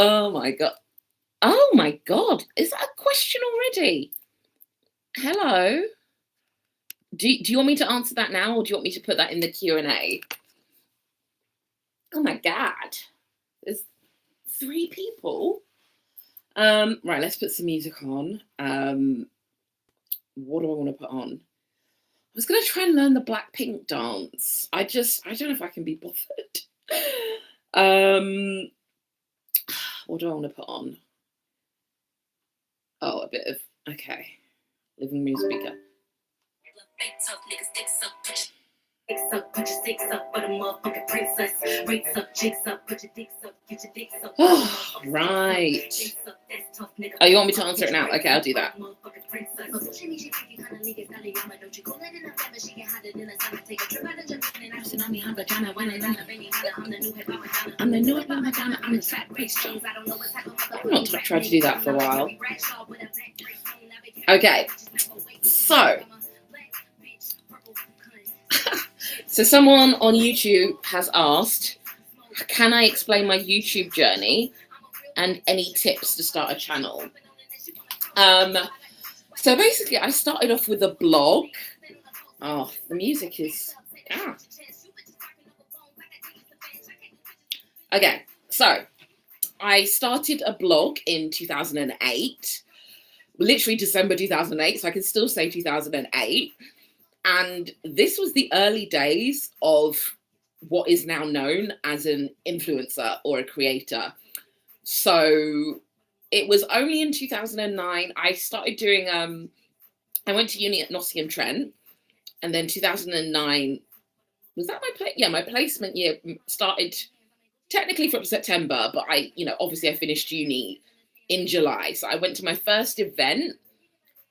Oh my God. Oh my God. Is that a question already? Hello. Do you want me to answer that now, or do you want me to put that in the Q&A? Oh my God. There's 3 people. Right, let's put some music on. What do I want to put on? I was going to try and learn the Blackpink dance. I don't know if I can be bothered. What do I want to put on? Oh, a bit of, okay. Living room speaker. Oh, right. Oh, you want me to answer it now? Okay, I'll do that. I'm the new Madonna. I'm the fat race. I've not tried to do that for a while. Okay, so someone on YouTube has asked, can I explain my YouTube journey and any tips to start a channel? So basically, I started off with a blog. Oh, the music is... Okay, so I started a blog in 2008, literally December 2008, so I can still say 2008. And this was the early days of what is now known as an influencer or a creator. So it was only in 2009 I started doing, I went to uni at Nottingham-Trent, and then 2009, was that my placement year started technically from September, but obviously I finished uni in July. So I went to my first event,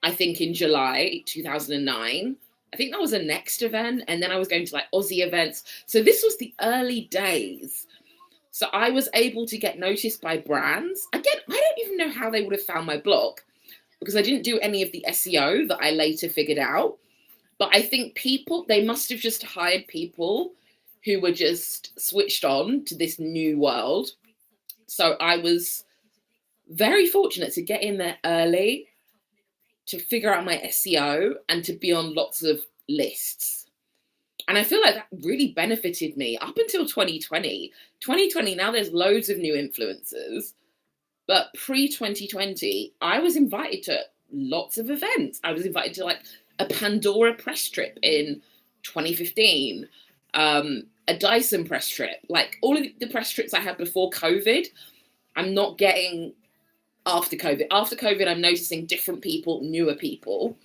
I think in July 2009. I think that was a next event. And then I was going to like Aussie events. So this was the early days. So I was able to get noticed by brands. Again, I don't even know how they would have found my blog, because I didn't do any of the SEO that I later figured out. But I think they must have just hired people who were just switched on to this new world. So I was very fortunate to get in there early, to figure out my SEO and to be on lots of lists. And I feel like that really benefited me up until 2020. 2020, now there's loads of new influencers. But pre-2020, I was invited to lots of events. I was invited to like a Pandora press trip in 2015, a Dyson press trip. Like all of the press trips I had before COVID, I'm not getting after COVID. After COVID, I'm noticing different people, newer people.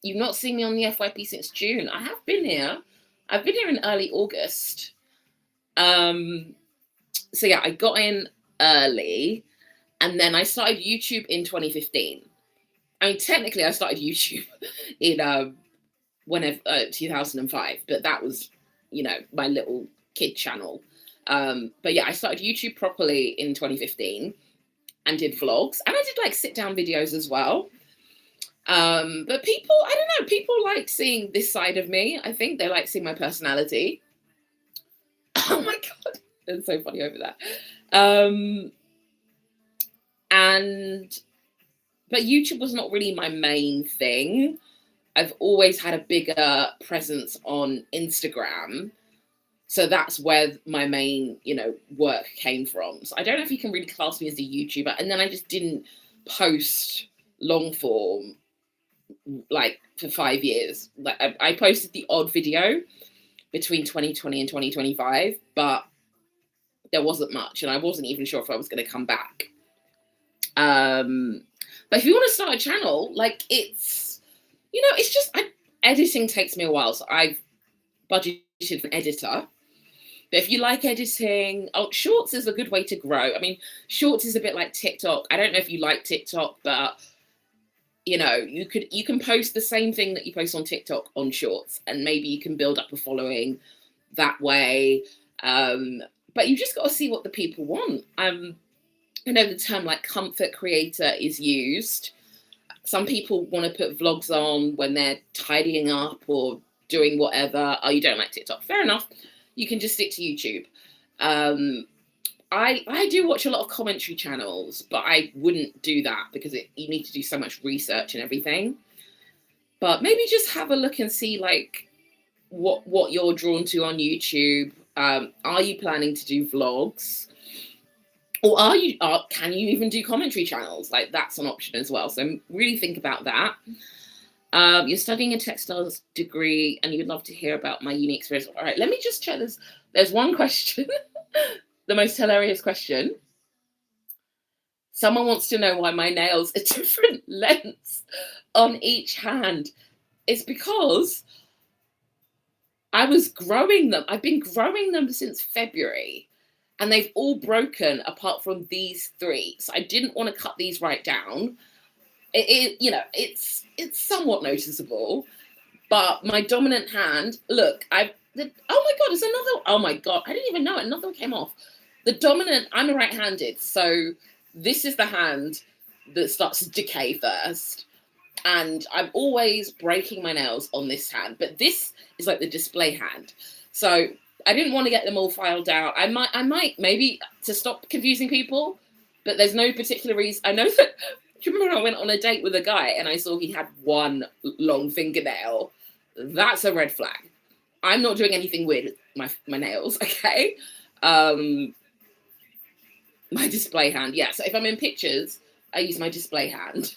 You've not seen me on the FYP since June. I have been here. I've been here in early August. So yeah, I got in early, and then I started YouTube in 2015. I mean, technically, I started YouTube in 2005, but that was, my little kid channel. But yeah, I started YouTube properly in 2015 and did vlogs, and I did like sit down videos as well. But people, I don't know, people like seeing this side of me. I think they like seeing my personality. Oh my God, it's so funny over that. But YouTube was not really my main thing. I've always had a bigger presence on Instagram. So that's where my main, work came from. So I don't know if you can really class me as a YouTuber. And then I just didn't post long form, like for 5 years. Like I posted the odd video between 2020 and 2025, but there wasn't much. And I wasn't even sure if I was going to come back. But if you want to start a channel, like it's just, editing takes me a while. So I've budgeted for an editor. But if you like editing, Shorts is a good way to grow. I mean, Shorts is a bit like TikTok. I don't know if you like TikTok, but you can post the same thing that you post on TikTok on Shorts, and maybe you can build up a following that way. But you just got to see what the people want. I know the term like comfort creator is used. Some people want to put vlogs on when they're tidying up or doing whatever. Oh, you don't like TikTok? Fair enough. You can just stick to YouTube. Um, I do watch a lot of commentary channels, but I wouldn't do that because you need to do so much research and everything. But maybe just have a look and see like what you're drawn to on YouTube. Are you planning to do vlogs? Or can you even do commentary channels? Like that's an option as well. So really think about that. You're studying a textiles degree and you'd love to hear about my uni experience. All right, let me just check this. There's one question, the most hilarious question. Someone wants to know why my nails are different lengths on each hand. It's because I was growing them. I've been growing them since February. And they've all broken apart from these 3. So I didn't want to cut these right down. It's somewhat noticeable. But my dominant hand, look, oh my God, there's another, oh my God, I didn't even know it. Another one came off. I'm a right-handed. So this is the hand that starts to decay first. And I'm always breaking my nails on this hand. But this is like the display hand. So I didn't want to get them all filed out. I might maybe to stop confusing people, but there's no particular reason. I know that, do you remember when I went on a date with a guy and I saw he had one long fingernail? That's a red flag. I'm not doing anything weird with my nails, okay? My display hand, yeah. So if I'm in pictures, I use my display hand.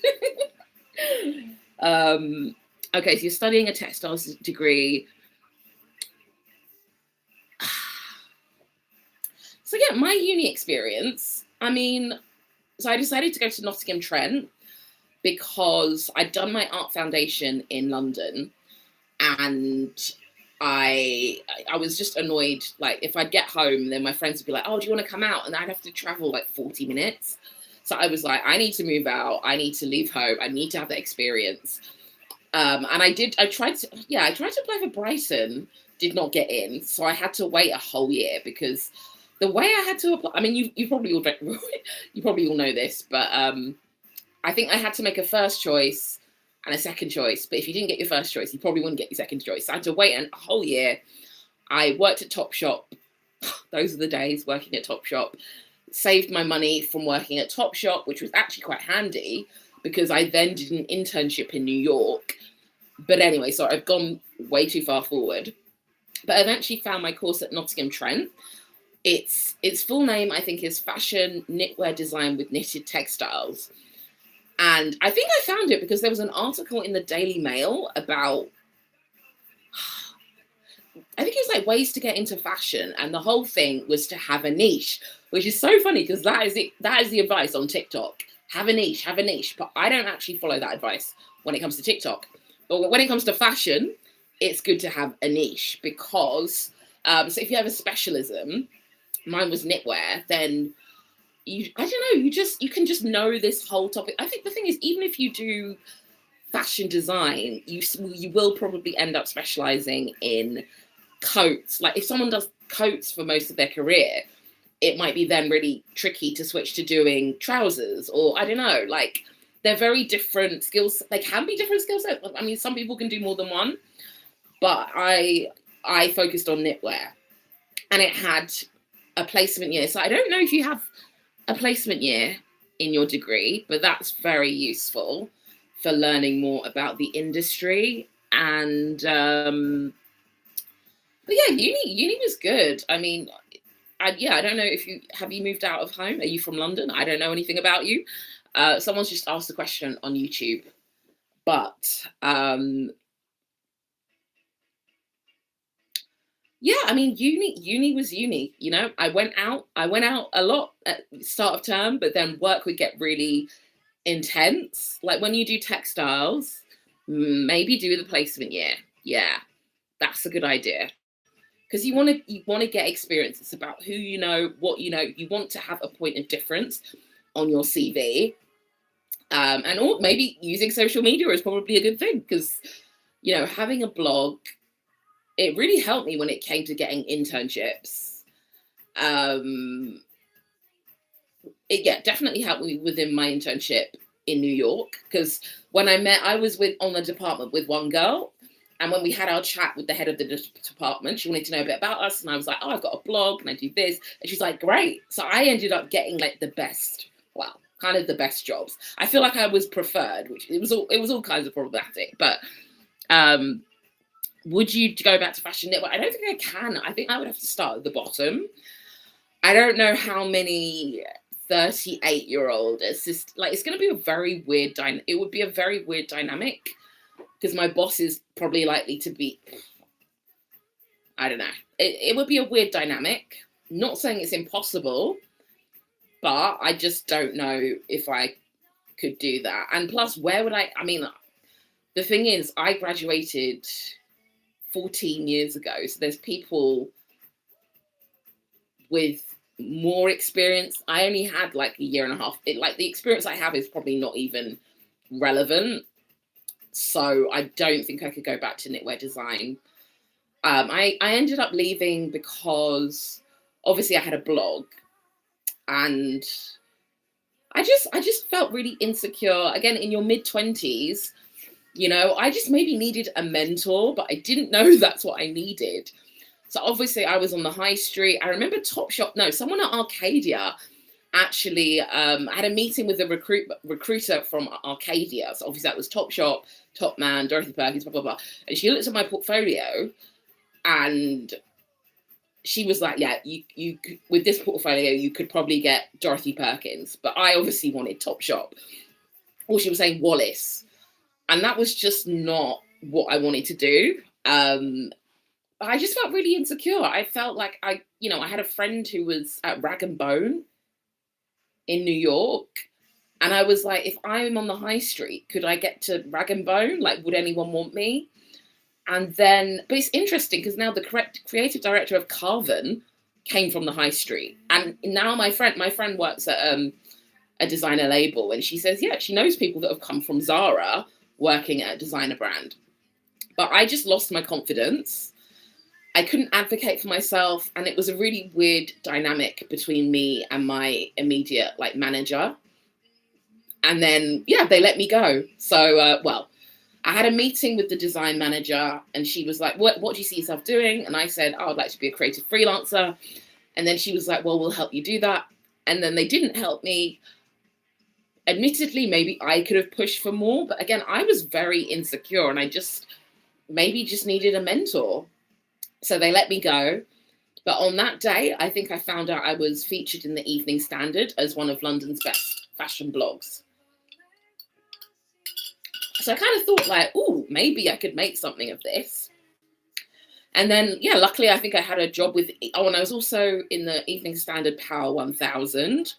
Okay, so you're studying a textiles degree. So yeah, my uni experience, so I decided to go to Nottingham Trent because I'd done my art foundation in London and I was just annoyed. Like if I'd get home, then my friends would be like, oh, do you want to come out? And I'd have to travel like 40 minutes. So I was like, I need to move out. I need to leave home. I need to have that experience. And I tried to apply for Brighton, did not get in. So I had to wait a whole year because the way I had to apply, you probably all know this, but I think I had to make a first choice and a second choice. But if you didn't get your first choice, you probably wouldn't get your second choice. So I had to wait a whole year. I worked at Topshop. Those are the days working at Topshop. Saved my money from working at Topshop, which was actually quite handy because I then did an internship in New York. But anyway, so I've gone way too far forward. But I eventually found my course at Nottingham Trent. Its full name, I think, is Fashion Knitwear Design with Knitted Textiles. And I think I found it because there was an article in the Daily Mail about, I think it was like ways to get into fashion. And the whole thing was to have a niche, which is so funny because that is the advice on TikTok. Have a niche. But I don't actually follow that advice when it comes to TikTok. But when it comes to fashion, it's good to have a niche because, so if you have a specialism, mine was knitwear, then you can just know this whole topic. I think the thing is, even if you do fashion design, you will probably end up specializing in coats. Like if someone does coats for most of their career, it might be then really tricky to switch to doing trousers, or I don't know, like they're very different skills. They can be different skill sets. Some people can do more than one, but I focused on knitwear and it had a placement year. So I don't know if you have a placement year in your degree, but that's very useful for learning more about the industry. And but yeah, uni was good. I don't know if you moved out of home. Are you from London? I don't know anything about you. Someone's just asked a question on YouTube, but yeah, uni was uni. I went out a lot at the start of term, but then work would get really intense. Like when you do textiles, maybe do the placement year. Yeah, that's a good idea. Because you want to get experience. It's about who you know, what you know. You want to have a point of difference on your CV. And maybe using social media is probably a good thing because, having a blog, it really helped me when it came to getting internships. It definitely helped me within my internship in New York because when I was on the department with one girl And when we had our chat with the head of the department, she wanted to know a bit about us. And I was like, oh, I've got a blog and I do this. And she's like, great. So I ended up getting like the best, well, kind of the best jobs. I feel like I was preferred, which it was all kinds of problematic. But would you go back to Fashion Network? I don't think I can. I think I would have to start at the bottom. I don't know how many 38-year-old assist, like, it's going to be a very weird it would be a very weird dynamic, because my boss is probably likely to be, I don't know, it would be a weird dynamic. Not saying it's impossible, but I just don't know if I could do that. And plus, where would I mean, the thing is, I graduated 14 years ago, so there's people with more experience. I only had like a year and a half. Like, the experience I have is probably not even relevant. So I don't think I could go back to knitwear design. I ended up leaving because obviously I had a blog, and I just felt really insecure. Again, in your mid-20s, you know, I just maybe needed a mentor, but I didn't know that's what I needed. So obviously I was on the high street. I remember someone at Arcadia actually had a meeting with a recruiter from Arcadia. So obviously that was Topshop, Topman, Dorothy Perkins, blah, blah, blah. And she looked at my portfolio and she was like, yeah, you with this portfolio, you could probably get Dorothy Perkins. But I obviously wanted Topshop. Or she was saying Wallace. And that was just not what I wanted to do. I just felt really insecure. I felt like I had a friend who was at Rag and Bone in New York. And I was like, if I'm on the high street, could I get to Rag and Bone? Like, would anyone want me? And then, but it's interesting because now the creative director of Carven came from the high street. And now my friend works at a designer label. And she says, yeah, she knows people that have come from Zara working at a designer brand. But I just lost my confidence. I couldn't advocate for myself, and it was a really weird dynamic between me and my immediate manager. And then, yeah, they let me go. So, I had a meeting with the design manager, and she was like, what do you see yourself doing? And I said, oh, I'd like to be a creative freelancer. And then she was like, well, we'll help you do that. And then they didn't help me. Admittedly, maybe I could have pushed for more, but again, I was very insecure, and I just needed a mentor. So they let me go. But on that day, I think I found out I was featured in the Evening Standard as one of London's best fashion blogs. So I kind of thought like, oh, maybe I could make something of this. And then, yeah, luckily, I think I had a job with, and I was also in the Evening Standard Power 1000.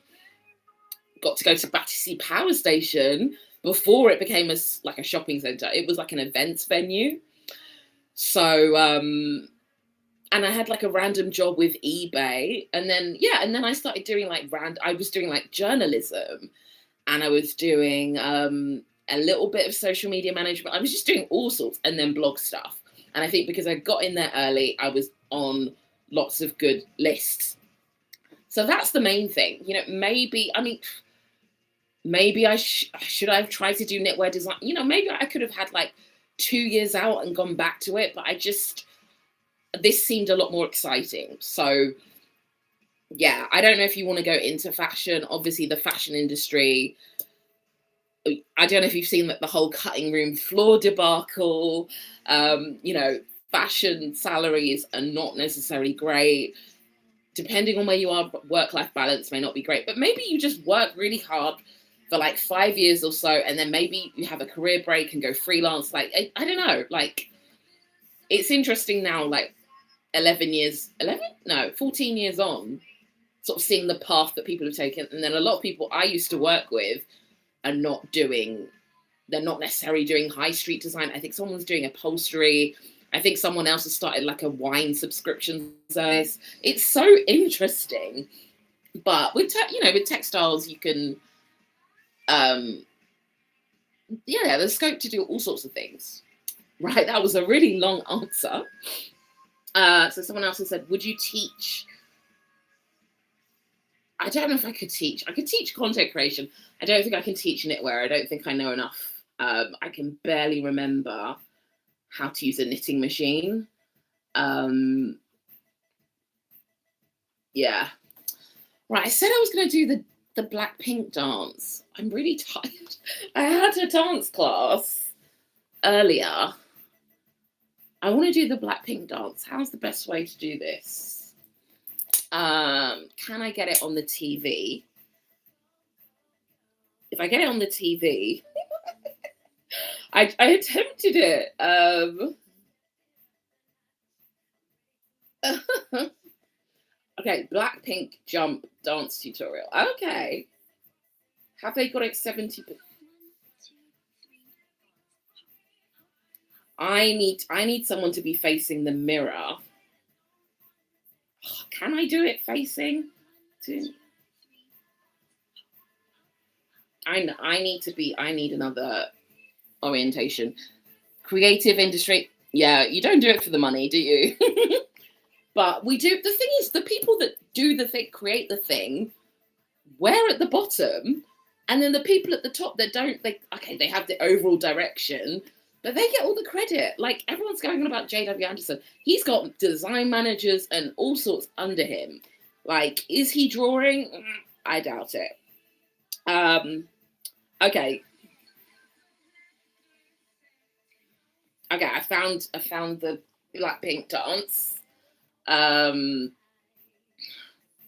Got to go to Battersea Power Station before it became a shopping centre. It was like an events venue. So, and I had like a random job with eBay. And then I started doing I was doing like journalism, and I was doing a little bit of social media management. I was just doing all sorts, and then blog stuff. And I think because I got in there early, I was on lots of good lists. So that's the main thing. You know, maybe I should have tried to do knitwear design. You know, maybe I could have had like 2 years out and gone back to it. But this seemed a lot more exciting. So, yeah, I don't know if you want to go into fashion. Obviously, the fashion industry, I don't know if you've seen the whole cutting room floor debacle. You know, fashion salaries are not necessarily great. Depending on where you are, work-life balance may not be great. But maybe you just work really hard for like 5 years or so, and then maybe you have a career break and go freelance. Like, I don't know. Like, it's interesting now, like 14 years on, sort of seeing the path that people have taken. And then a lot of people I used to work with are they're not necessarily doing high street design. I think someone's doing upholstery. I think someone else has started like a wine subscription service. It's so interesting. But with textiles, you can, there's scope to do all sorts of things. Right, that was a really long answer. So someone else has said, would you teach? I don't know if I could teach. I could teach content creation. I don't think I can teach knitwear. I don't think I know enough. I can barely remember how to use a knitting machine. Yeah. Right, I said I was going to do the Blackpink dance. I'm really tired. I had a dance class earlier. I want to do the Blackpink dance. How's the best way to do this? Can I get it on the TV? If I get it on the TV, I attempted it. Okay, Blackpink jump dance tutorial. Okay. Have they got it 70%? I need someone to be facing the mirror. Can I do it facing? I need another orientation. Creative industry. Yeah, you don't do it for the money, do you? But we do. The thing is, the people that do the thing, create the thing, we're at the bottom, and then the people at the top that don't, they have the overall direction, but they get all the credit. Like, everyone's going on about J.W. Anderson. He's got design managers and all sorts under him. Like, is he drawing? I doubt it. Okay. Okay, I found the Blackpink dance. Okay,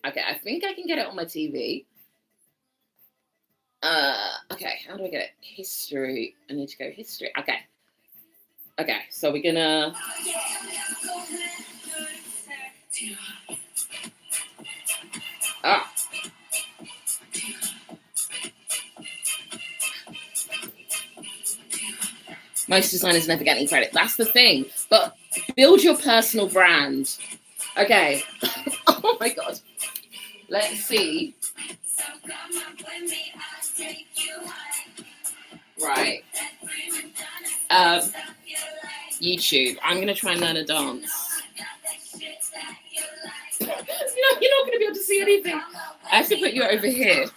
I think I can get it on my TV. Okay, how do I get it? History. I need to go history. Okay, so we're gonna. Most designers never get any credit. That's the thing. But build your personal brand. Okay. Oh my God. Let's see. Right. YouTube. I'm going to try and learn a dance. You're not going to be able to see anything. I have to put you over here.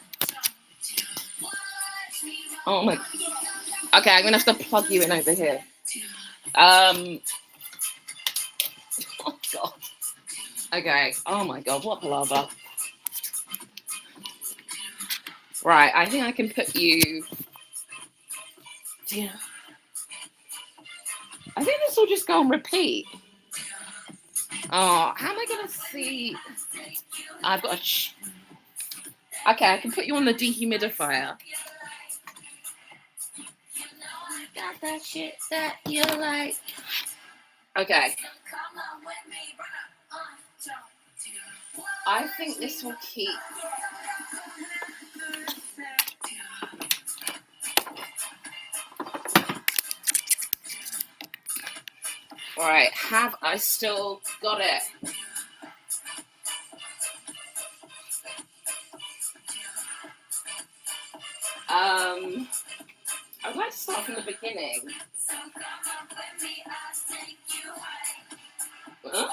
Oh my. Okay, I'm going to have to plug you in over here. Oh God. Okay. Oh my God, what palaver. Right, I think I can put you. Yeah. I think this will just go on repeat. Oh, how am I going to see? I've got a. Okay, I can put you on the dehumidifier. Got that shit that you like. Okay. I think this will keep. All right, have I still got it? I'd like to start from the beginning. Huh?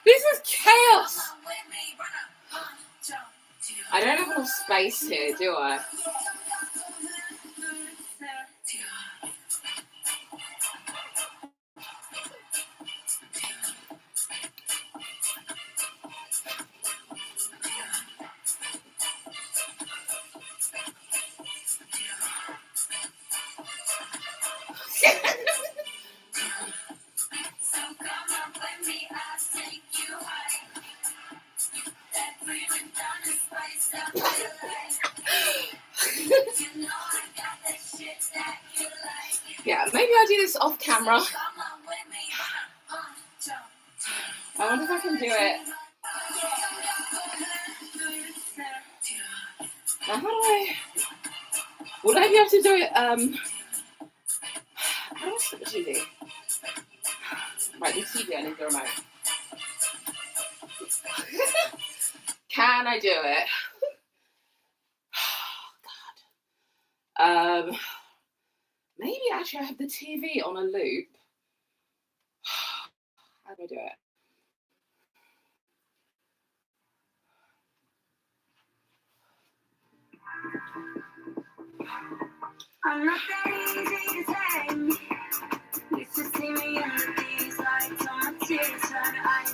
This is chaos. I don't have enough space here, do I? camera. I wonder if I can do it. Now, how do I... Would I be able to do it, how do I stop the TV? Right, the TV, I need the remote. Can I do it? Oh, God. Maybe actually I have the TV on a loop. How do I do it? I'm not that easy to tame. Used to see me in the these lights on my tears, trying to ice.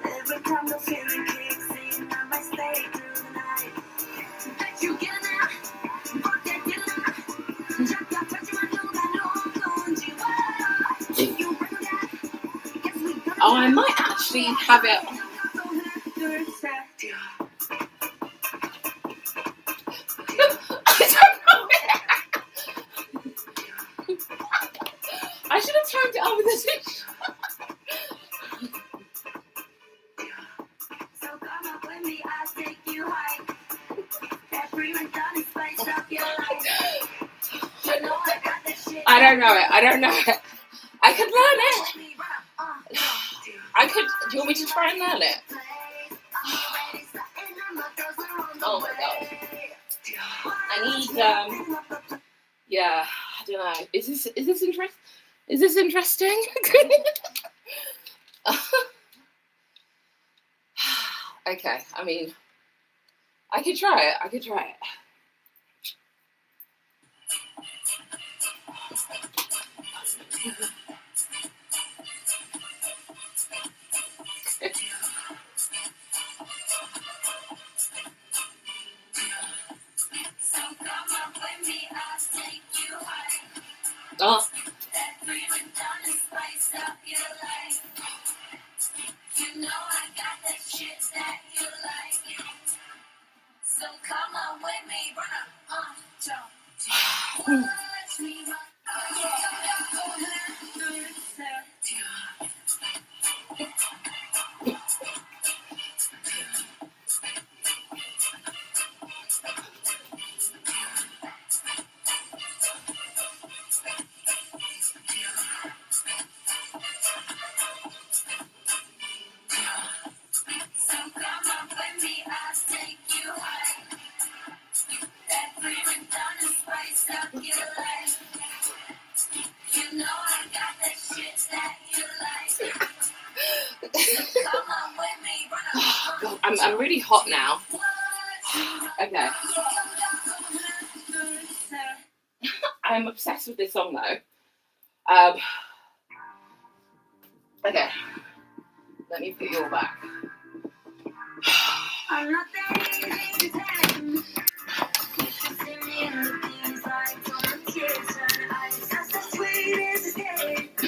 Every time the feeling kicks in, I might stay through the night. Bet you get now, fuck that get now. Jack your touch my new that. Oh, I might actually have it. I should have timed it up with this. So come up with me, I'll take you high. Everyone done is spice up your life. You know I got this shit. I don't know it. I don't know it. I could learn it. I could. Do you want me to try and learn it? Oh my god. I need yeah, I don't know. Is this interesting? Is this interesting? Okay, I mean, I could try it. I could try it. Oh. You know I got that shit that you like. So come on with me, don't watch me run. I'm really hot now. Okay. I'm obsessed with this song though. Okay. Let me put you all back. I'm not that easy to tame. See me in the things like on tears and ice. That's the sweetest escape.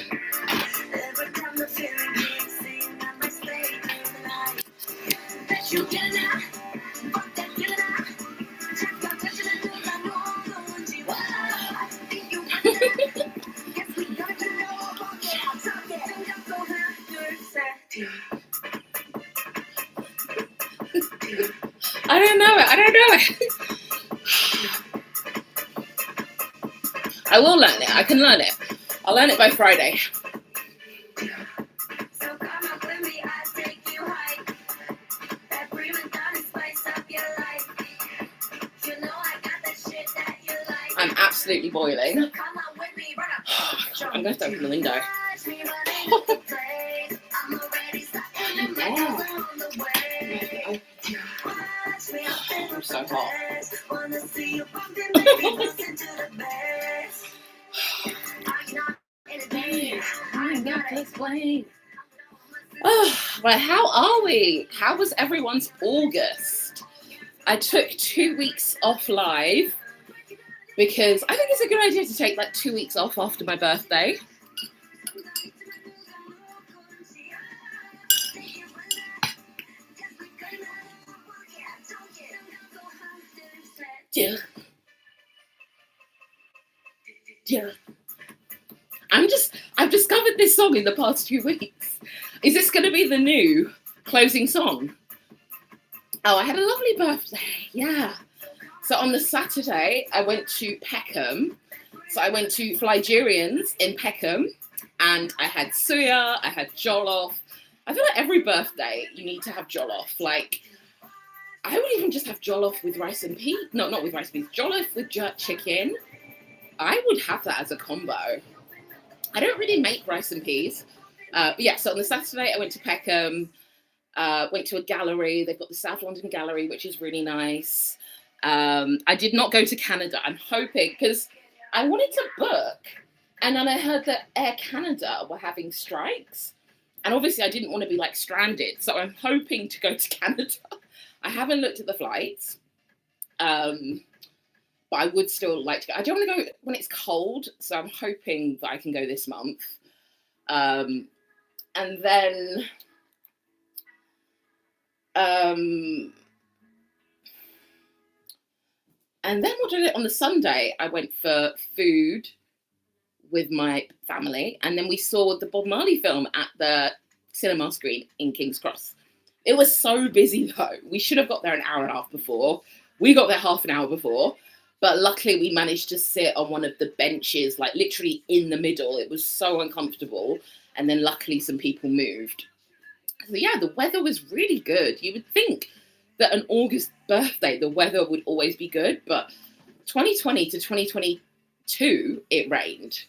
Every time the feeling kicks in, I might stay through the night. Bet you get now, fuck that get now. Check your touch and do that wrong on you. I think you guess we got to know about it. I'll talk it. I'm so happy. I don't know it. I will learn it. I can learn it. I'll learn it by Friday. So come up with me, I'll take you high. Everyone done is spice up your life. You know I got that shit that you like. I'm absolutely boiling. So come on with me, run up. I'm going to open the window. I'm so hot. Oh, well, how are we? How was everyone's August? I took 2 weeks off live because I think it's a good idea to take like 2 weeks off after my birthday. Yeah. Yeah. I've discovered this song in the past 2 weeks. Is this going to be the new closing song? Oh, I had a lovely birthday. Yeah. So on the Saturday, I went to Peckham. So I went to Flygerians in Peckham, and I had suya, I had jollof. I feel like every birthday you need to have jollof. Like, I would even just have jollof with rice and peas. No, not with rice and peas. Jollof with jerk chicken. I would have that as a combo. I don't really make rice and peas. But yeah, so on the Saturday, I went to Peckham, went to a gallery. They've got the South London Gallery, which is really nice. I did not go to Canada. I'm hoping, because I wanted to book, and then I heard that Air Canada were having strikes. And obviously I didn't want to be like stranded. So I'm hoping to go to Canada. I haven't looked at the flights. But I would still like to go. I don't want to go when it's cold, so I'm hoping that I can go this month. And then what did I do? On the Sunday, I went for food with my family, and then we saw the Bob Marley film at the cinema screen in King's Cross. It was so busy though. We should have got there an hour and a half before. We got there half an hour before. But luckily we managed to sit on one of the benches, like literally in the middle. It was so uncomfortable. And then luckily some people moved. So yeah, the weather was really good. You would think that an August birthday, the weather would always be good. But 2020 to 2022, it rained.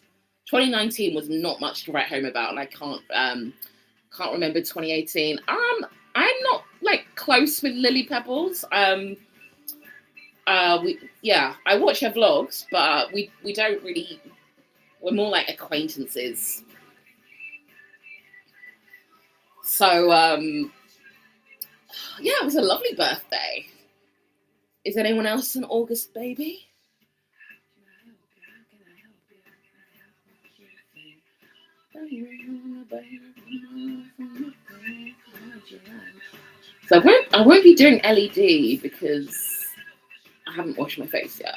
2019 was not much to write home about. And I can't remember 2018. I'm not like close with Lily Pebbles. I watch her vlogs, but we don't really, we're more like acquaintances. So, yeah, it was a lovely birthday. Is anyone else an August baby? So I won't be doing LED because I haven't washed my face yet.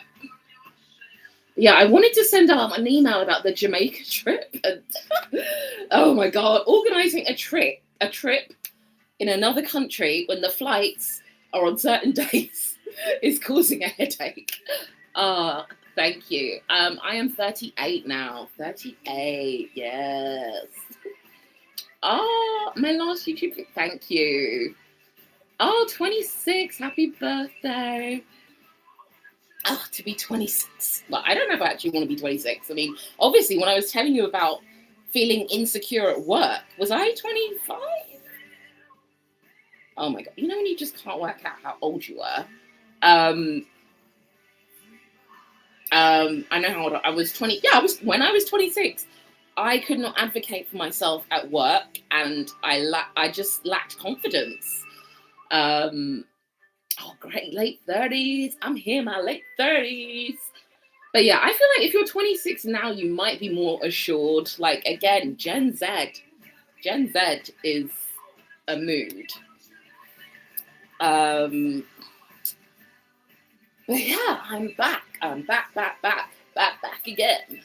Yeah, I wanted to send out an email about the Jamaica trip. And oh my God, organising a trip in another country when the flights are on certain days is causing a headache. Thank you. I am 38 now. 38, yes. My last YouTube video, thank you. 26, happy birthday. To be 26. Well, I don't know if I actually want to be 26. I mean, obviously, when I was telling you about feeling insecure at work, was I 25? Oh my God. You know when you just can't work out how old you were? I know how old I was. 20. Yeah, when I was 26. I could not advocate for myself at work, and I just lacked confidence. Oh, great, late 30s. I'm here, my late 30s. But yeah, I feel like if you're 26 now, you might be more assured. Like, again, Gen Z. Gen Z is a mood. But yeah, I'm back. I'm back again.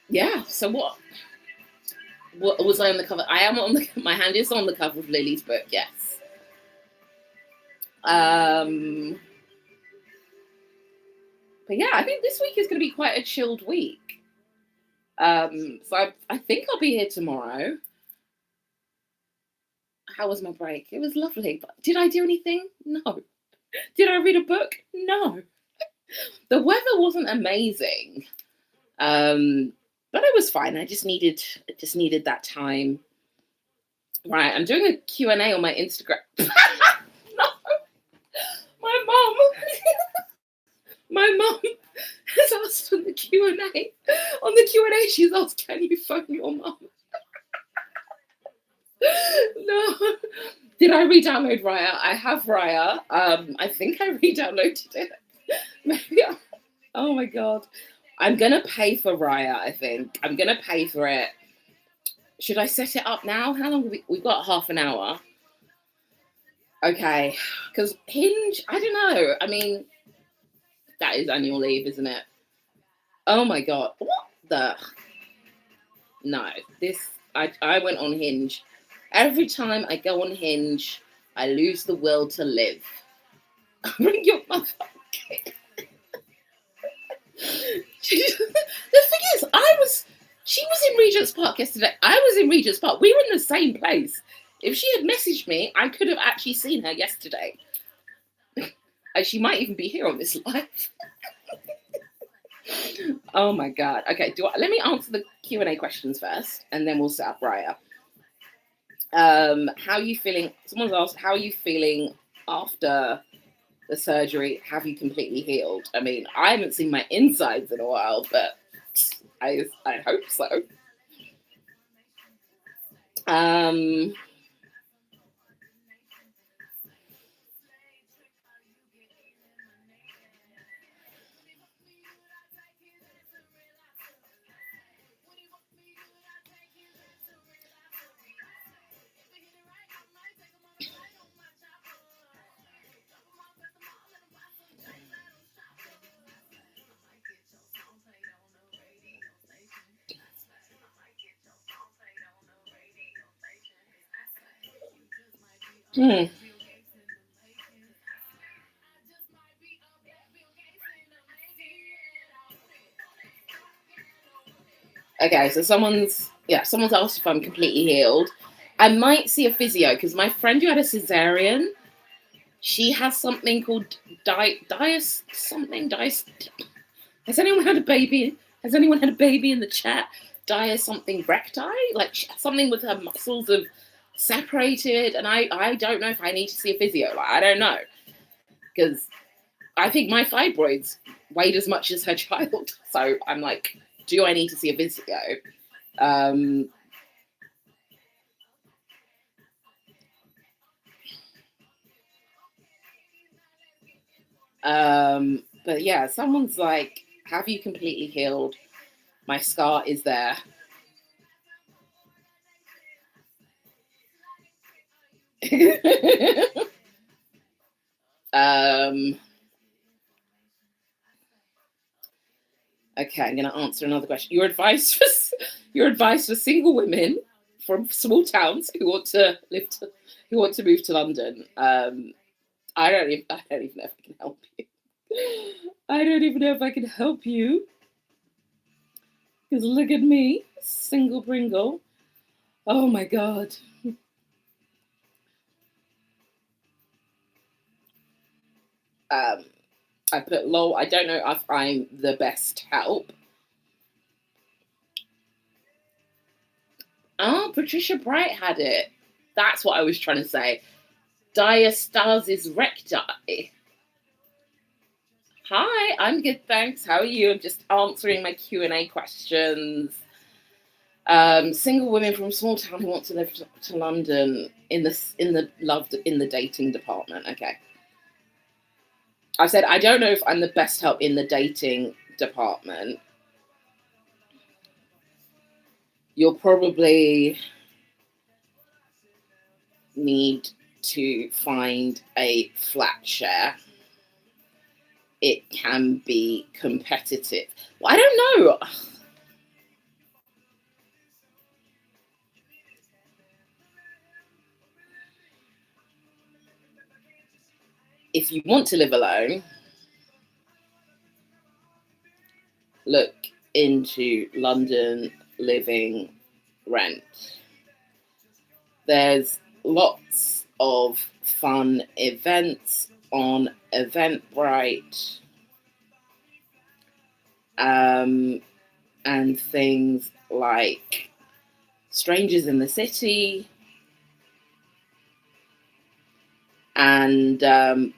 Yeah, so what was I on the cover? I am on my hand is on the cover of Lily's book, yes. But yeah, I think this week is going to be quite a chilled week. So I think I'll be here tomorrow. How was my break? It was lovely. But did I do anything? No. Did I read a book? No. The weather wasn't amazing. But it was fine. I just needed that time. Right, I'm doing a Q&A on my Instagram. No. My mum has asked on the Q&A. On the Q&A, she's asked, can you phone your mum? No. Did I re-download Raya? I have Raya. I think I re-downloaded it. Maybe oh my God. I'm going to pay for Raya, I think. I'm going to pay for it. Should I set it up now? How long have we've got half an hour. Okay, because Hinge, I don't know. I mean, that is annual leave, isn't it? Oh my god, what the? No, this. I went on Hinge. Every time I go on Hinge, I lose the will to live. Bring your mother. The thing is, she was in Regent's Park yesterday. I was in Regent's Park. We were in the same place. If she had messaged me, I could have actually seen her yesterday. And she might even be here on this live. Oh my god. Okay, let me answer the Q&A questions first, and then we'll set up Raya. How are you feeling? Someone's asked, how are you feeling after the surgery? Have you completely healed? I mean, I haven't seen my insides in a while, but I hope so. Hmm. Okay, so someone's asked if I'm completely healed. I might see a physio because my friend who had a cesarean, she has something called something. Has anyone had a baby? Has anyone had a baby in the chat? Something recti? Like something with her muscles have separated, and I don't know if I need to see a physio. Like, I don't know, because I think my fibroids weighed as much as her child. So I'm like, do I need to see a physio? But yeah, someone's like, have you completely healed? My scar is there. Okay, I'm going to answer another question. Your advice for single women from small towns who want to move to London. I don't even know if I can help you. I don't even know if I can help you. Because look at me, single Pringle. Oh my god. I put lol. I don't know if I'm the best help. Oh, Patricia Bright had it. That's what I was trying to say. Diastasis recti. Hi, I'm good, thanks. How are you? I'm just answering my Q&A questions. Single women from small town who want to live to London in the dating department. Okay. I said I don't know if I'm the best help in the dating department. You'll probably need to find a flat share. It can be competitive. Well, I don't know. If you want to live alone, look into London living rent. There's lots of fun events on Eventbrite, and things like Strangers in the City and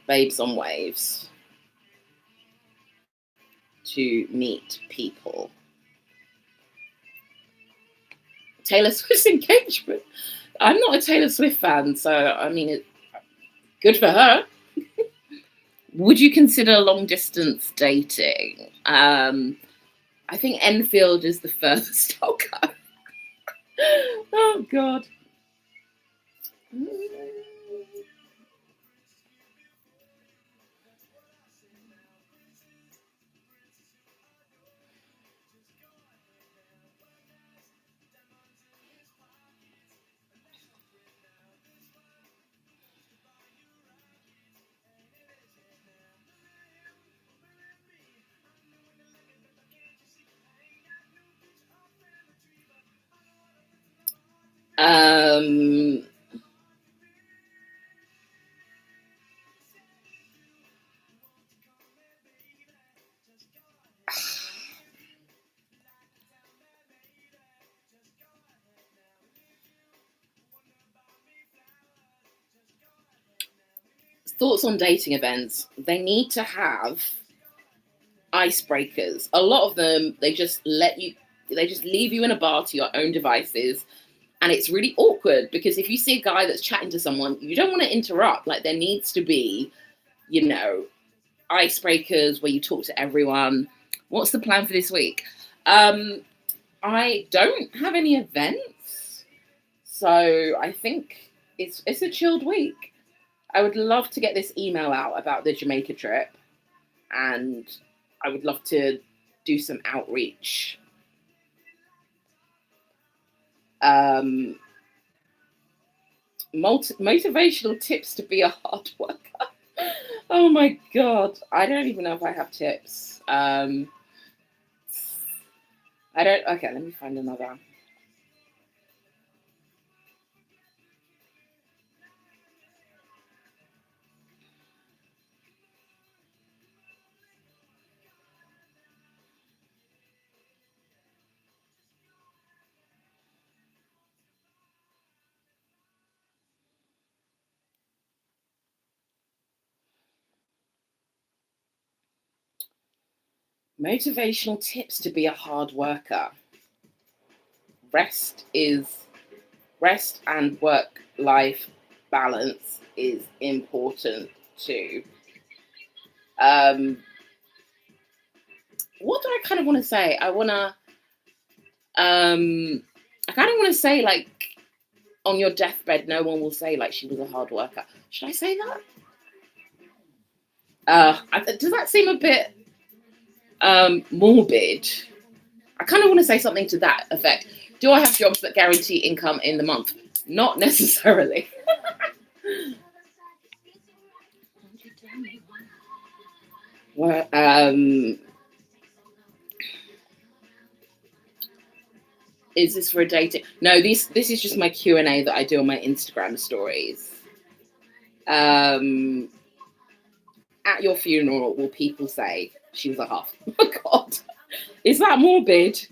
Babes on Waves to meet people. Taylor Swift's engagement. I'm not a Taylor Swift fan, so I mean, good for her. Would you consider long distance dating? I think Enfield is the furthest I'll go. Oh God. Um, Thoughts on dating events. They need to have icebreakers. A lot of them, they just leave you in a bar to your own devices. And it's really awkward because if you see a guy that's chatting to someone, you don't want to interrupt. Like, there needs to be, you know, icebreakers where you talk to everyone. What's the plan for this week? I don't have any events, so I think it's a chilled week. I would love to get this email out about the Jamaica trip, and I would love to do some outreach. Um, Motivational tips to be a hard worker. Oh my god, I don't even know if I have tips. I don't. Okay, let me find another. Motivational tips to be a hard worker. Rest is Rest and work life balance is important too. Um, what do I kind of want to say? I kind of want to say, like, on your deathbed, no one will say like she was a hard worker. Should I say that? Does that seem a bit morbid? I kind of want to say something to that effect. Do I have jobs that guarantee income in the month? Not necessarily. Well, is this for a dating? No, this is just my Q&A that I do on my Instagram stories. At your funeral, will people say she was a huff? Oh God, is that morbid?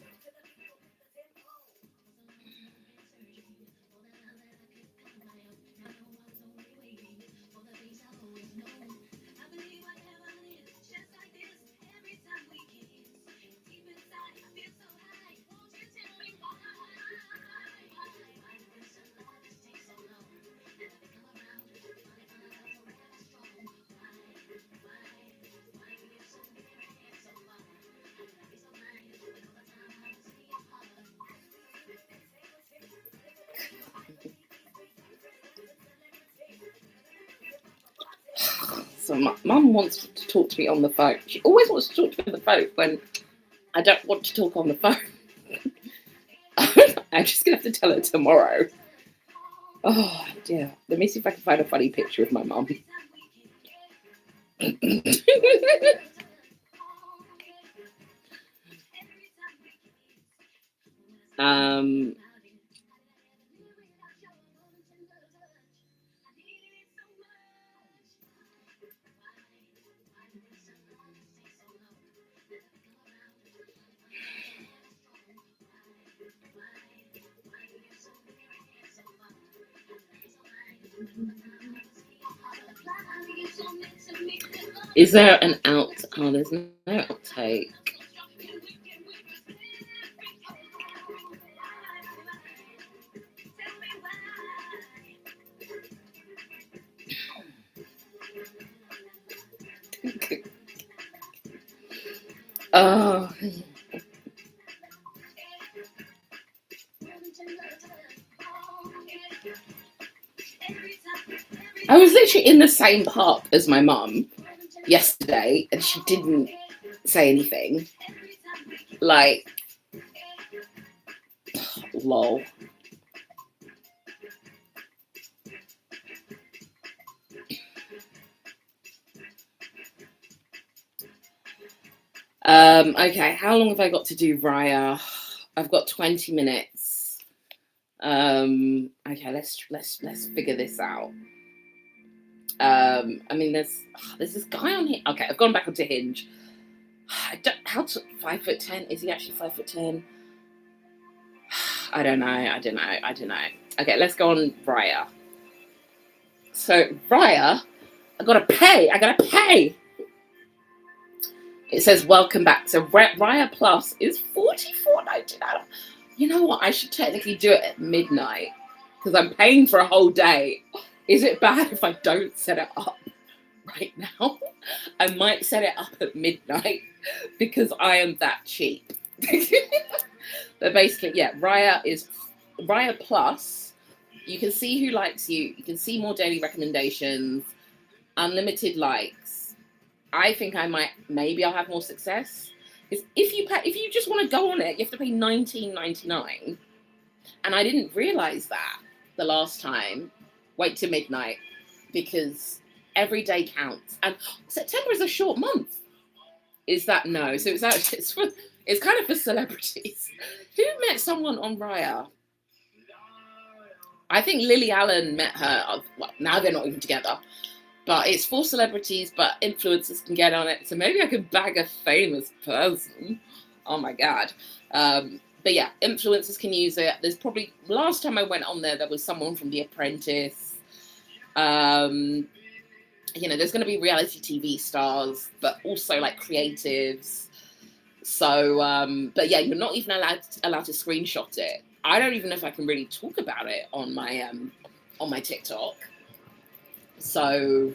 So my mum wants to talk to me on the phone. She always wants to talk to me on the phone when I don't want to talk on the phone. I'm just gonna have to tell her tomorrow. Oh dear. Let me see if I can find a funny picture of my mum. um is there an out? Oh, there's no outtake. Oh, I was literally in the same park as my mum yesterday, and she didn't say anything. Like, lol. Okay, how long have I got to do Raya? I've got 20 minutes. Okay, let's figure this out. I mean, there's this guy on here. Okay, I've gone back onto Hinge. How to 5'10"? Is he actually 5'10"? I don't know. Okay, let's go on Raya. So Raya, I gotta pay. It says welcome back. So Raya Plus is $44.99. You know what? I should technically do it at midnight because I'm paying for a whole day. Is it bad if I don't set it up right now? I might set it up at midnight because I am that cheap. But basically, yeah, Raya Plus. You can see who likes you. You can see more daily recommendations, unlimited likes. I think maybe I'll have more success. Because if you just want to go on it, you have to pay $19.99. And I didn't realize that the last time. Wait till midnight because every day counts. And September is a short month. Is that no? So it's kind of for celebrities. Who met someone on Raya? I think Lily Allen met her. Well, now they're not even together. But it's for celebrities, but influencers can get on it. So maybe I could bag a famous person. Oh my God. But yeah, influencers can use it. There's probably, last time I went on there was someone from The Apprentice. There's going to be reality TV stars, but also like creatives. So, but yeah, you're not even allowed to screenshot it. I don't even know if I can really talk about it on my TikTok. So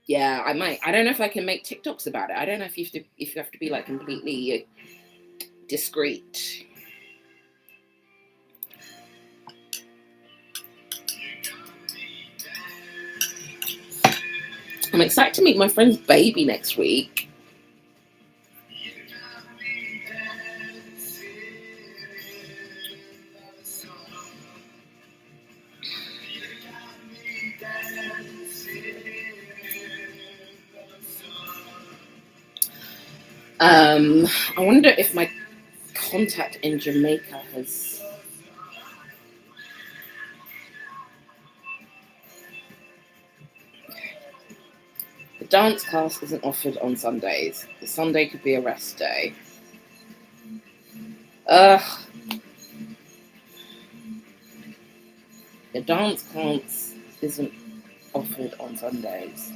yeah, I might. I don't know if I can make TikToks about it. I don't know if you have to be like completely discreet. I'm excited to meet my friend's baby next week. I wonder if my contact in Jamaica has. The dance class isn't offered on Sundays. The Sunday could be a rest day. The dance class isn't offered on Sundays.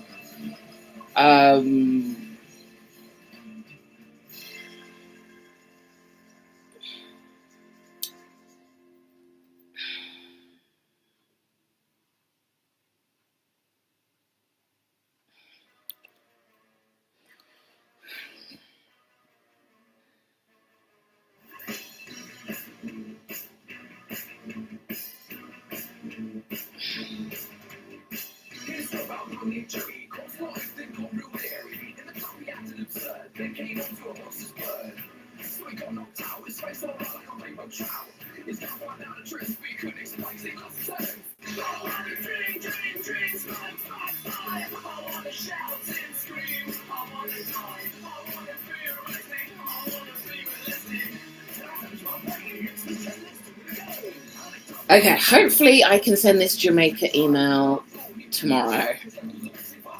Okay, hopefully I can send this Jamaica email tomorrow.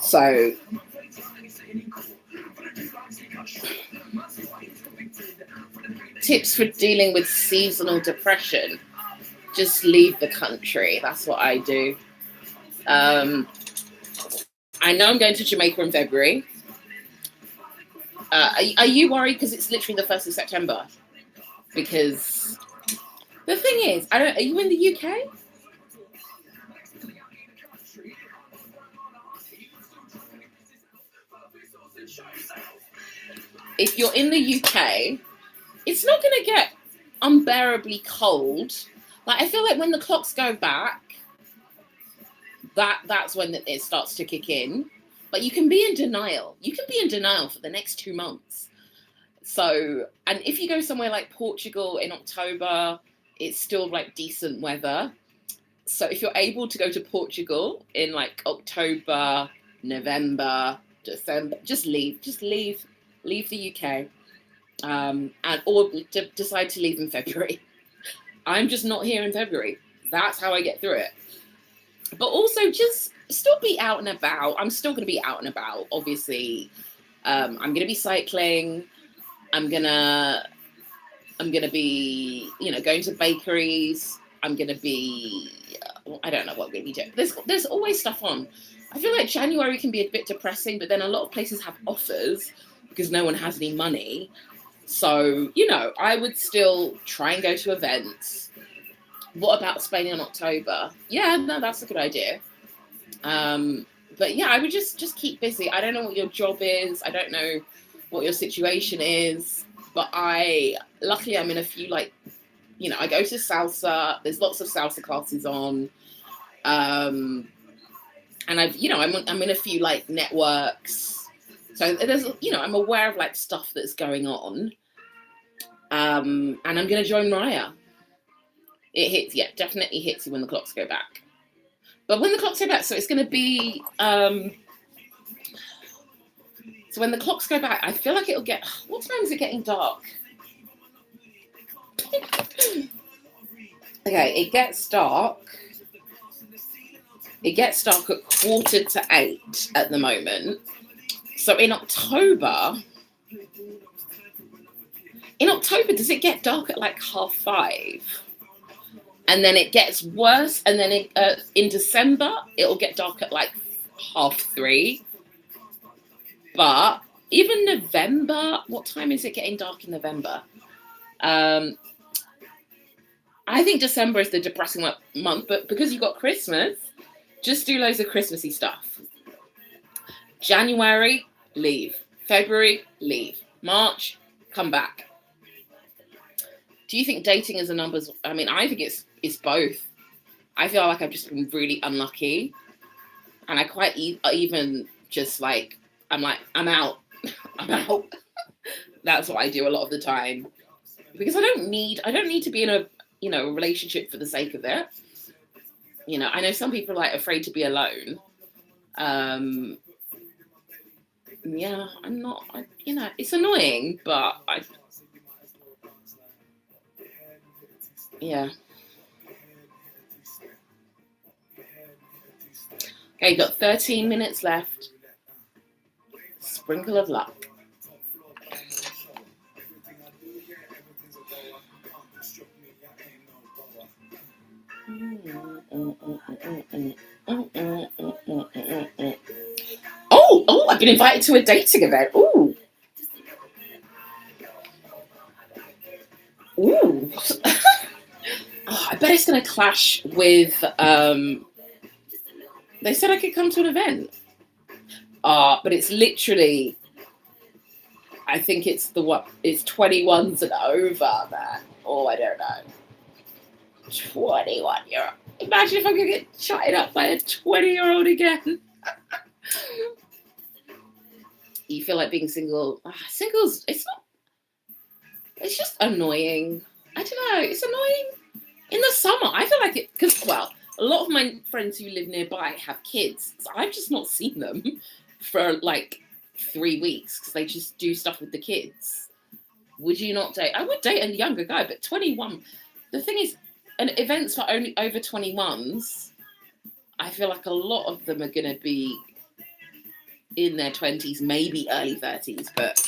So tips for dealing with seasonal depression. Just leave the country. That's what I do. I know I'm going to Jamaica in February. Are you worried because it's literally the 1st of September? Because the thing is, are you in the UK? If you're in the UK, it's not going to get unbearably cold. Like, I feel like when the clocks go back, that's when it starts to kick in. But you can be in denial. You can be in denial for the next 2 months. So, and if you go somewhere like Portugal in October, it's still like decent weather. So if you're able to go to Portugal in like October, November, December, just leave the UK. or decide to leave in February. I'm just not here in February. That's how I get through it. But also just still be out and about. I'm still going to be out and about, obviously. I'm going to be cycling. I'm going to be, going to bakeries. I'm going to be, I don't know what I'm going to be doing. There's always stuff on. I feel like January can be a bit depressing, but then a lot of places have offers because no one has any money. So, I would still try and go to events. What about Spain in October? Yeah, no, that's a good idea. But yeah, I would just keep busy. I don't know what your job is. I don't know what your situation is. But luckily I'm in a few, I go to salsa. There's lots of salsa classes on. And I'm in a few networks. So there's, I'm aware of stuff that's going on. And I'm going to join Raya. It hits, definitely hits you when the clocks go back. But when the clocks go back, so it's going to be, so when the clocks go back, I feel like it'll get, what time is it getting dark? Okay, it gets dark. It gets dark at 7:45 at the moment. So in October, does it get dark at 5:30? And then it gets worse. And then in December, it'll get dark at 3:30. But even November, what time is it getting dark in November? I think December is the depressing month, but because you've got Christmas, just do loads of Christmassy stuff. January, leave. February, leave. March, come back. Do you think dating is a numbers? I mean, I think it's both. I feel like I've just been really unlucky. And I quite even just I'm out. I'm out. That's what I do a lot of the time. Because I don't need to be in a, a relationship for the sake of it. I know some people are afraid to be alone. Yeah, I'm not, it's annoying, but yeah. Okay, you've got 13 minutes left. Sprinkle of luck. Oh, I've been invited to a dating event. Ooh. Oh, I bet it's going to clash with, they said I could come to an event. But it's literally, I think it's it's 21s and over, man. Oh, I don't know. 21-year-old. Imagine if I could get chatted up by a 20-year-old again. You feel like being single. Singles, it's just annoying. I don't know, it's annoying in the summer. I feel like it, because, a lot of my friends who live nearby have kids. So I've just not seen them for 3 weeks because they just do stuff with the kids. Would you not date? I would date a younger guy, but 21. The thing is, events for only over 21s, I feel like a lot of them are going to be in their 20s, maybe early 30s, but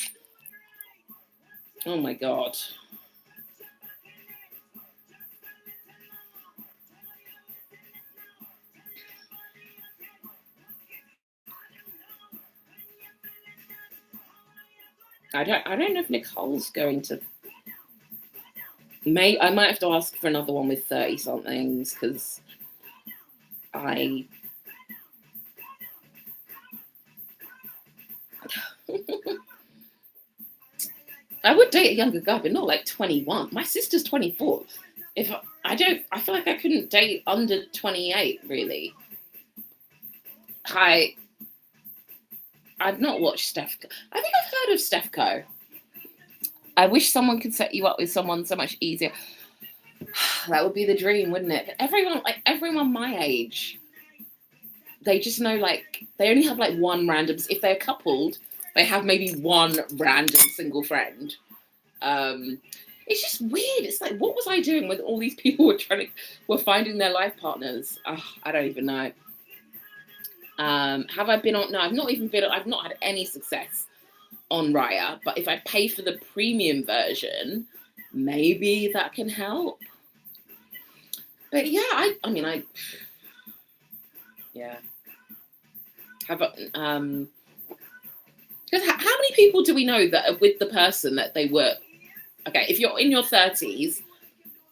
oh my God. I don't know if Nicole's going to. I might have to ask for another one with 30-somethings because I would date a younger guy, but not 21. My sister's 24. I feel like I couldn't date under 28, really. I've not watched Steph. I think I've heard of Steph Co. I wish someone could set you up with someone so much easier. That would be the dream, wouldn't it? But everyone my age, they just know, they only have one random. If they're coupled, they have maybe one random single friend. It's just weird. It's like, what was I doing when all these people were finding their life partners? Oh, I don't even know. Have I been on? No, I've not had any success on Raya. But if I pay for the premium version, maybe that can help. But yeah, yeah. Because how many people do we know that are with the person that they were? Okay, if you're in your 30s,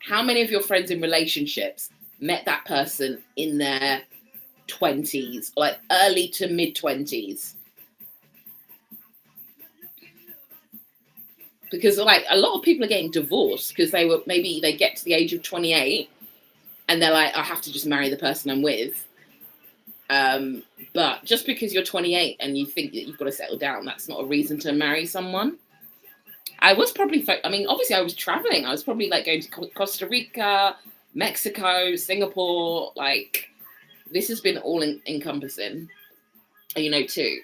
how many of your friends in relationships met that person in their 20s, like early to mid 20s? Because like a lot of people are getting divorced because they get to the age of 28 and they're like, I have to just marry the person I'm with. But just because you're 28 and you think that you've got to settle down, that's not a reason to marry someone. I was probably, obviously I was traveling. I was probably like going to Costa Rica, Mexico, Singapore. Like, this has been all encompassing, too.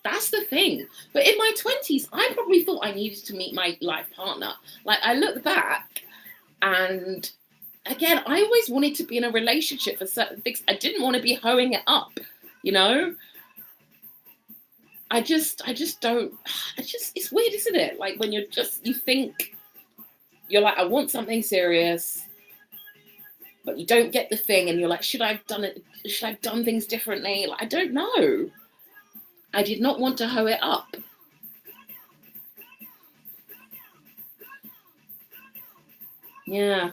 That's the thing. But in my 20s, I probably thought I needed to meet my life partner. Like, I look back and again, I always wanted to be in a relationship for certain things. I didn't want to be hoeing it up, I just don't, it's weird, isn't it? Like when you think, you're like, I want something serious, but you don't get the thing and you're like, should I have done things differently? Like, I don't know. I did not want to hoe it up. Yeah.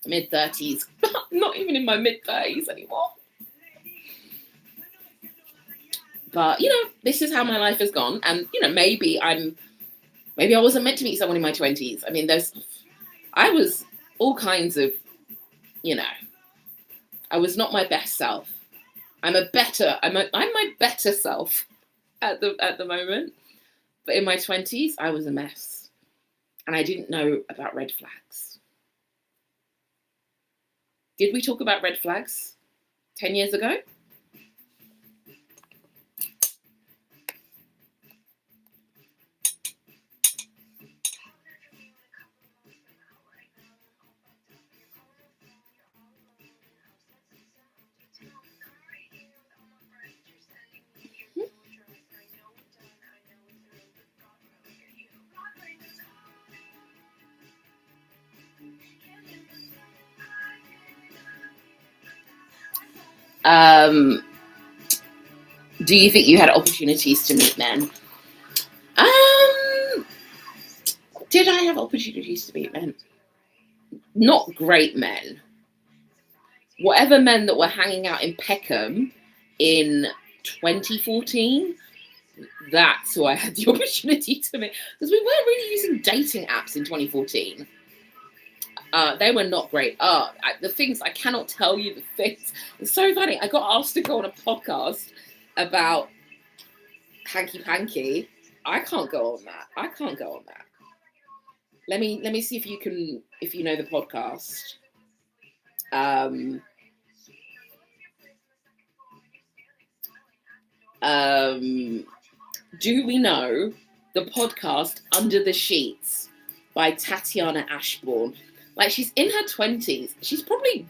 Mid-30s. Not even in my mid-30s anymore. But, this is how my life has gone. And, maybe I wasn't meant to meet someone in my 20s. I mean, I was all kinds of, I was not my best self. I'm my better self at the moment. But in my 20s, I was a mess. And I didn't know about red flags. Did we talk about red flags 10 years ago? Do you think you had opportunities to meet men? Did I have opportunities to meet men? Not great men. Whatever men that were hanging out in Peckham in 2014, that's who I had the opportunity to meet. Because we weren't really using dating apps in 2014. They were not great. The things, I cannot tell you the things. It's so funny. I got asked to go on a podcast about hanky panky. I can't go on that. Let me see if you know the podcast. Do we know the podcast Under the Sheets by Tatiana Ashbourne? Like, she's in her 20s. She's probably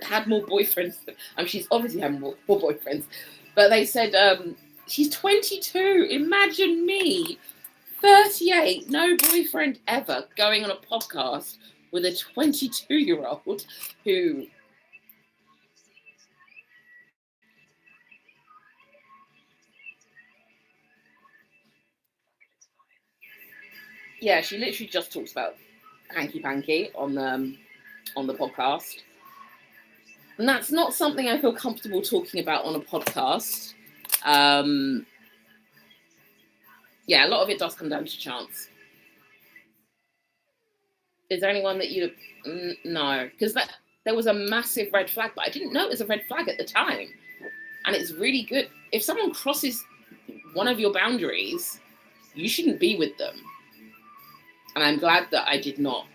had more boyfriends. She's obviously had more boyfriends. But they said she's 22. Imagine me, 38, no boyfriend ever, going on a podcast with a 22-year-old who... Yeah, she literally just talks about hanky panky on the podcast. And that's not something I feel comfortable talking about on a podcast. Yeah, a lot of it does come down to chance. Is there anyone that you... No, because there was a massive red flag, but I didn't know it was a red flag at the time. And it's really good. If someone crosses one of your boundaries, you shouldn't be with them. And I'm glad that I did not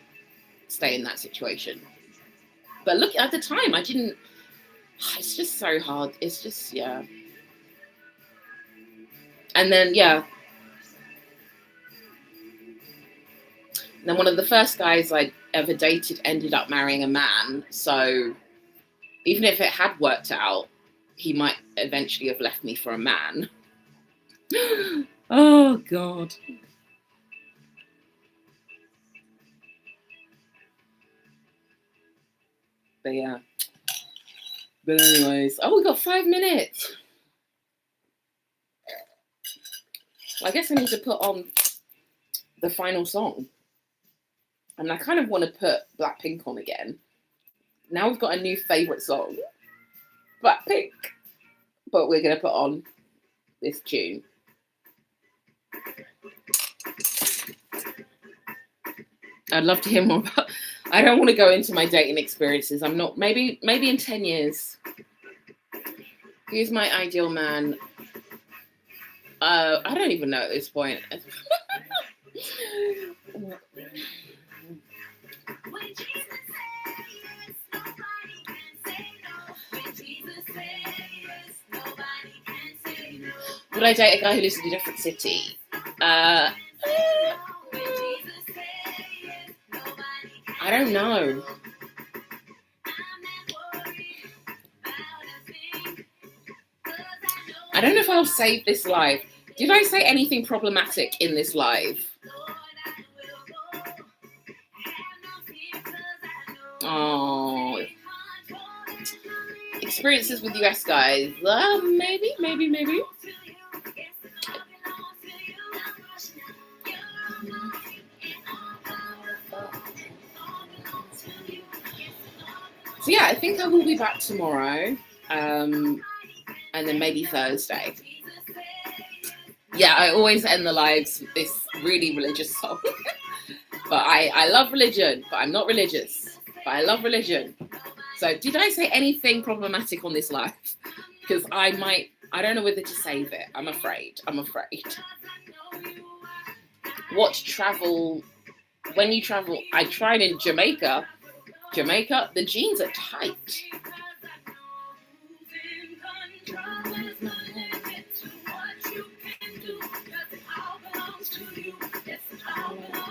stay in that situation. But look, at the time, I didn't... It's just so hard. It's just, yeah. And then, yeah, then one of the first guys I ever dated ended up marrying a man. So even if it had worked out, he might eventually have left me for a man. Oh, God. But yeah. But anyways, oh, we got 5 minutes. Well, I guess I need to put on the final song. And I kind of want to put Blackpink on again. Now we've got a new favourite song. Blackpink. But we're going to put on this tune. I'd love to hear more about... I don't want to go into my dating experiences. I'm not... Maybe in 10 years. Who's my ideal man? I don't even know at this point. Would I date a guy who lives in a different city? I don't know. I don't know if I'll save this live. Did I say anything problematic in this live? Oh. Experiences with US guys. Maybe. So yeah, I think I will be back tomorrow. And then maybe Thursday. Yeah, I always end the lives with this really religious song. But I love religion, but I'm not religious. But I love religion. So did I say anything problematic on this live? Because I don't know whether to save it. I'm afraid. Watch travel. When you travel, I tried in Jamaica, the jeans are tight.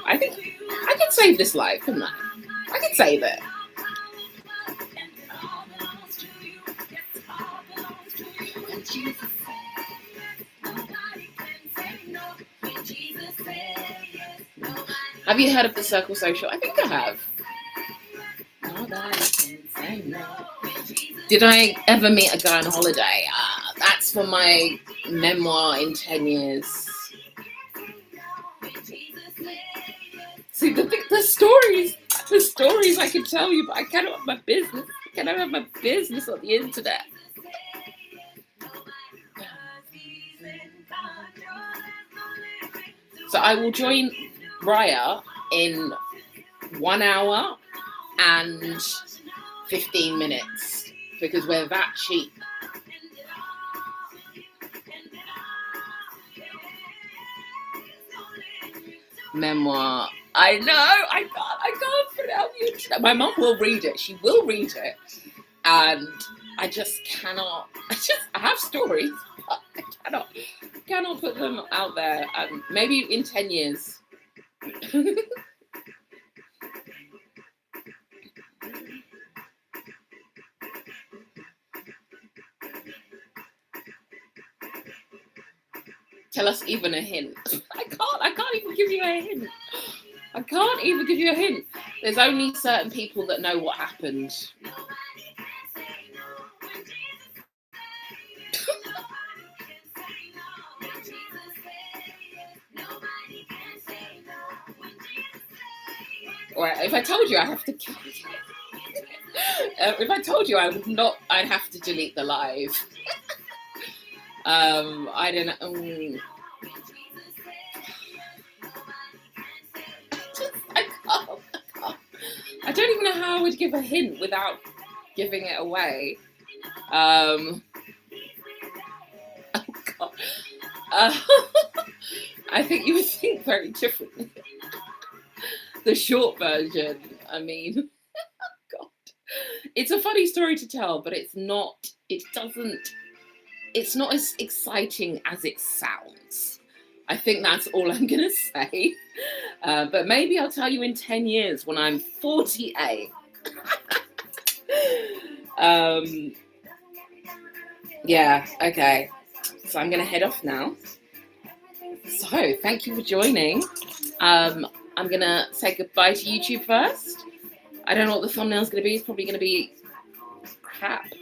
I think I could save this live, couldn't I? I could save it. Have you heard of the Circle Social? I think I have. Did I ever meet a guy on holiday? That's for my memoir in 10 years. See, the stories I can tell you, but I cannot have my business. I cannot have my business on the internet. So I will join Raya in 1 hour and 15 minutes because we're that cheap. Memoir. I know. I can't put it on the internet. My mum will read it. She will read it, and I just cannot. I have stories, but I cannot put them out there. Maybe in 10 years. Tell us even a hint. I can't even give you a hint. I can't even give you a hint. There's only certain people that know what happened. Alright, if I told you I have to if I told you I would not, I'd have to delete the live. I don't know. I can't. I don't even know how I would give a hint without giving it away. Oh God. I think you would think very differently. The short version, I mean, God. It's a funny story to tell, but it's not as exciting as it sounds. I think that's all I'm going to say. But maybe I'll tell you in 10 years when I'm 48. Yeah, okay. So I'm going to head off now. So thank you for joining. I'm going to say goodbye to YouTube first. I don't know what the thumbnail's going to be. It's probably going to be crap.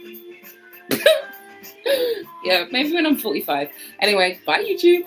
Yeah, maybe when I'm 45. Anyway, bye YouTube.